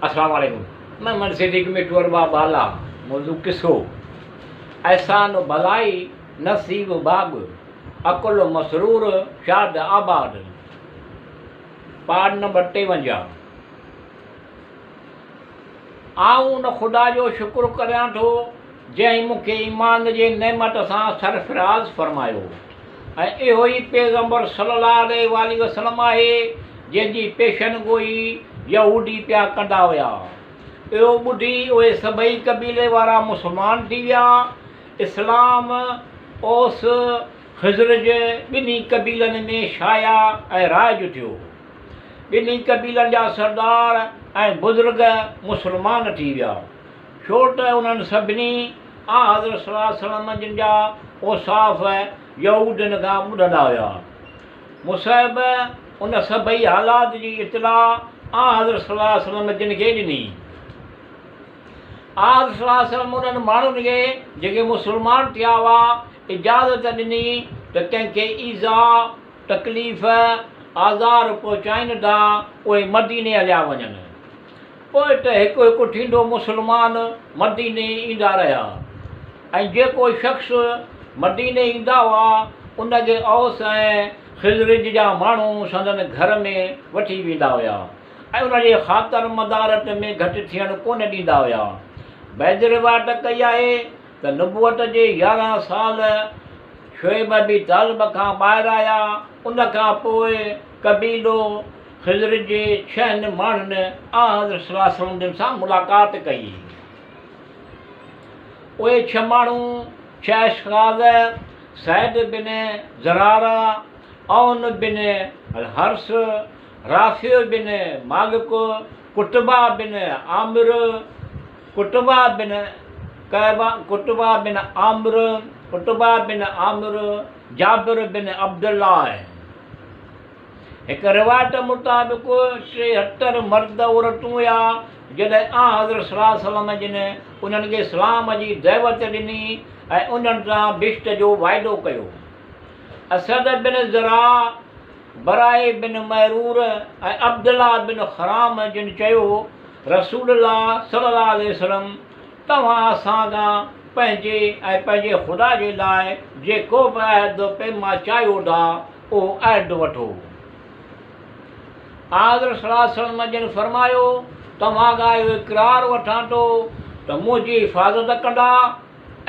अस्सलाम वालेकुम। मैं मनसिदिक में टुरबा बाला मौजू किसो एहसान भलाई नसीब बाग अकुल मसरूर शाद आबाद। पाठ नंबर 53। आऊं उन खुदा जो शुक्र करियां थो जंहिं मूंखे ईमान जे नेमत सां सरफराज़ फरमायो ऐं इहो ई पैगंबर सल्लल्लाहु अलैहि वसल्लम आहे जंहिंजी पेशन गोई यहूदी पिया कंदा हुआ। इहो ॿुधी उहे सभई कबीले वारा मुस्लमान थी विया। इस्लाम ओस ख़ज़रज ॿिन्ही कबीलनि में शाया ऐं राइज थियो। ॿिन्ही कबीलनि जा सरदार ऐं बुज़ुर्ग मुस्लमान थी विया, छो त उन्हनि सभिनी हज़रत सल्लल्लाहु अलैहि वसल्लम जिन जा औसाफ़ यहूदनि खां ॿुधंदा हुआ। मुसैब उन सभई हालात जी इतला हज़रत सल्लल्लाहु अलैहि वसल्लम जिन खे ॾिनी। हज़रत सल्लल्लाहु अलैहि वसल्लम उन्हनि माण्हुनि खे जेके मुस्लमान थिया हुआ इजाज़त ॾिनी त कंहिंखे ईज़ा तकलीफ़ आज़ार पहुचाइनि था उहे मदीने हलिया वञनि। पोइ त हिकु हिकु थींदो मुस्लमान मदीने ईंदा रहिया ऐं जेको शख़्स मदीने ईंदा हुआ उनखे औस ऐं ख़ज़रज जा माण्हू संदनि घर में वठी वेंदा हुआ ऐं उनजे ख़ातिर मदारत में घटि थियणु कोन ॾींदा हुआ। बैद रिवायत कई आहे त नबूअत जे 11 साल शुएब बि तालिब खां ॿाहिरि आया। उन खां पोइ कबीलो ख़ज़रज जे 6 माण्हुनि हज़रत सल्लल्लाहु अलैहि वसल्लम सां मुलाक़ात कई। उहे 6 माण्हू 6 अशख़ाज़ सैद बिन ज़रारा, औन बिन हर्स, राफ़ी बिन मालिक, कुतबा बिन आमिर, कुतबा बिन आमिर, जाबिर बिन अब्दुल्लाह। हिकु रिवायत मुताबिक़ 73 मर्द औरतूं हुआ जॾहिं हज़रत सल्लल्लाहु अलैहि वसल्लम जिन उन्हनि खे इस्लाम जी दावत ॾिनी ऐं उन्हनि सां बिश्त जो वाइदो कयो। असद बिन ज़रा, बराए बिन महरूर ऐं अब्दुल्ला बिन खराम जिन चयो रसूलुल्लाह सल्लल्लाहु अलैहि वसल्लम तव्हां असांखां पंहिंजे ऐं पंहिंजे ख़ुदा जे लाइ जेको बि अहद पैमा चाहियो था उहो अहद वठो। हज़रत सल्लल्लाहु अलैहि वसल्लम जिन फरमायो तव्हां खां इहो इक़रार वठां थो त मुंहिंजी हिफ़ाज़त कंदा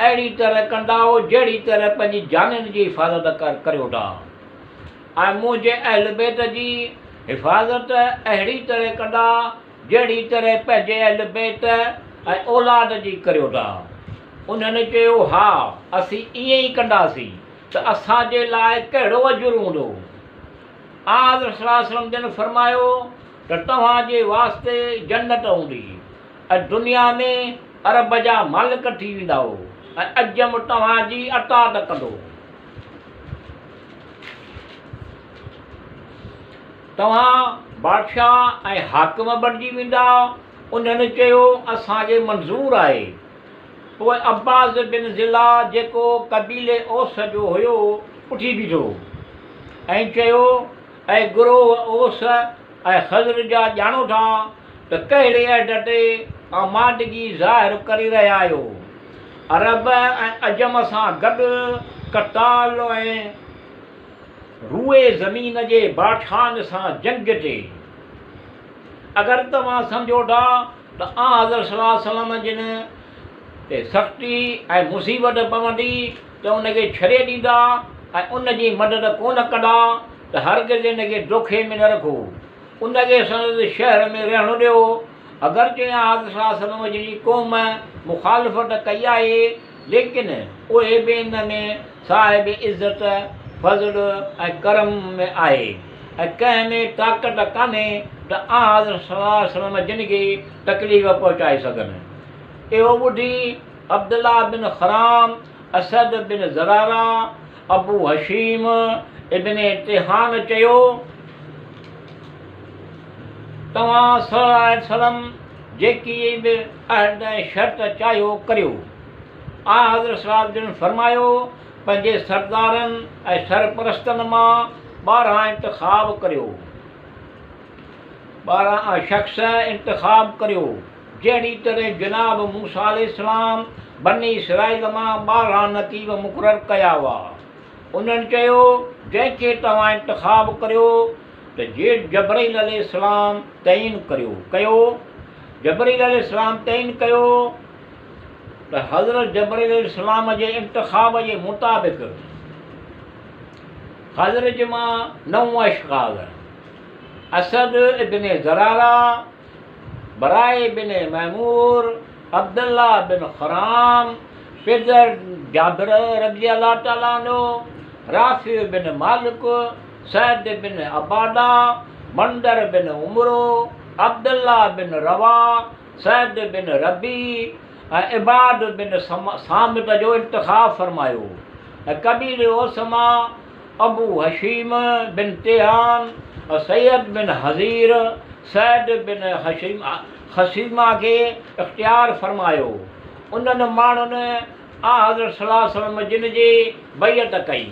अहिड़ी तरह कंदा जहिड़ी तरह पंहिंजी जाननि जी हिफ़ाज़त करियो था ऐं मुंहिंजे अहल बैत जी हिफ़ाज़त अहिड़ी तरह कंदा जहिड़ी तरह पंहिंजे अहल बैत ऐं औलाद जी करियो था। उन्हनि चयो हा असीं ईअं ई कंदासीं त असांजे लाइ कहिड़ो अजुर हूंदो। हज़रत सल्लल्लाहु अलैहि वसल्लम जिन फरमायो त तव्हांजे वास्ते जन्नत हूंदी ऐं दुनिया में अरब जा मालिक थी वेंदा ऐं अजम तव्हांजी अतात कंदो। तव्हां बादशाह ऐं हाकिम बणिजी वेंदा। उन्हनि चयो असांखे मंज़ूर आहे। पोइ अब्बास बिन ज़िला जेको कबीले ओस जो हुयो उथी बीठो ऐं चयो ऐं गुरोह ओस ऐं ख़ज़र जा ॼाणो था त कहिड़े अहद ते आमादगी ज़ाहिर करे रहिया आहियो। अरब ऐं अजम सां गॾु कताल ऐं रूए ज़मीन जे बादशाहनि सां जंग ते। अगरि तव्हां सम्झो था त हज़रत सल्लल्लाहु अलैहि वसल्लम जिन ते सख़्ती ऐं मुसीबत पवंदी त उनखे छॾे ॾींदा ऐं उनजी मदद कोन कंदा त हरगिज़ इनखे दोखे में न रखो, उनखे संदसि शहर में रहणु ॾियो। अगरचे हज़रत सल्लल्लाहु अलैहि वसल्लम जी क़ौम मुखालिफ़त कई आहे लेकिन उहे बि इन में साहिब इज़त फज़ल ऐं करम में आहे ऐं कंहिं में ताक़त कान्हे त हज़रत सल्लल्लाहु अलैहि वसल्लम जिन खे तकलीफ़ पहुचाए सघनि। इहो ॿुधी अब्दुल्ला बिन खराम, असद बिन ज़रारा, अबू हशीम इब्न तिहान चयो तव्हां सल्लल्लाहु अलैहि वसल्लम जेकी बि अहद ऐं शर्त चाहियो करियो। हज़रत सल्लल्लाहु अलैहि वसल्लम फरमायो पंहिंजे सरदारनि ऐं सरपरस्तनि मां 12 इंतिख़ाब करियो। 12 शख़्स इंतख़ाब करियो जहिड़ी तरह जनाब मूसा अलैहिस्सलाम बनी इसराइल मां 12 नक़ीब मुक़ररु कया हुआ। उन्हनि चयो जंहिंखे तव्हां इंतख़ाब करियो त जबरील अलैहिस्सलाम तइन कयो जबरील अलैहिस्सलाम तइन कयो त हज़रत जबरील अलैहिस्सलाम जे इंतख़ाब जे मुताबिक़ हज़रत मां 9 अशख़ास असद इब्न ज़रारा, बराए बिन महमूर, अब्दुल्ला बिन खराम, फिज़र जाबिर रज़ी अल्लाह तआला अन्हु, राफ़ी बिन मालिक, सैद बिन अबादा, मंदर बिन उमरो, अब्दुल्ला बिन रवा, सैद बिन रबी ऐं इबाद बिन सामित जो इंतख़ाब फरमायो। ऐं कबीले ओस मां अबू हशीम बिन तिहान, सैयद बिन हज़ीर, सैद बिन हसीमा खे इख़्तियार फरमायो। उन्हनि माण्हुनि हज़रत सल्लल्लाहु अलैहि वसल्लम जिन जी बैअत कई।